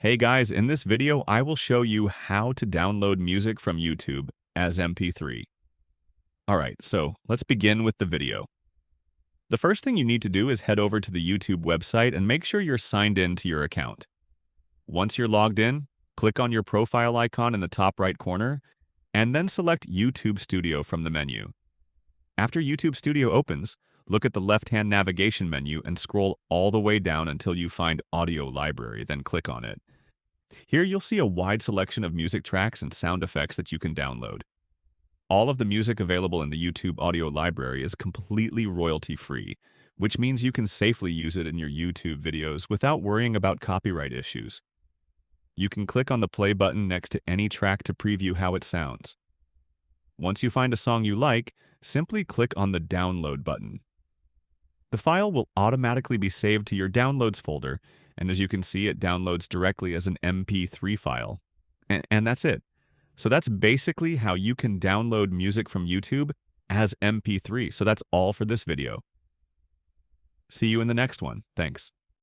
Hey guys, in this video, I will show you how to download music from YouTube as MP3. Alright, so let's begin with the video. The first thing you need to do is head over to the YouTube website and make sure you're signed in to your account. Once you're logged in, click on your profile icon in the top right corner, and then select YouTube Studio from the menu. After YouTube Studio opens, look at the left-hand navigation menu and scroll all the way down until you find Audio Library, then click on it. Here you'll see a wide selection of music tracks and sound effects that you can download. All of the music available in the YouTube audio library is completely royalty-free, which means you can safely use it in your YouTube videos without worrying about copyright issues. You can click on the play button next to any track to preview how it sounds. Once you find a song you like, simply click on the download button. The file will automatically be saved to your downloads folder, and as you can see, it downloads directly as an MP3 file. And that's it. So that's basically how you can download music from YouTube as MP3. So that's all for this video. See you in the next one. Thanks.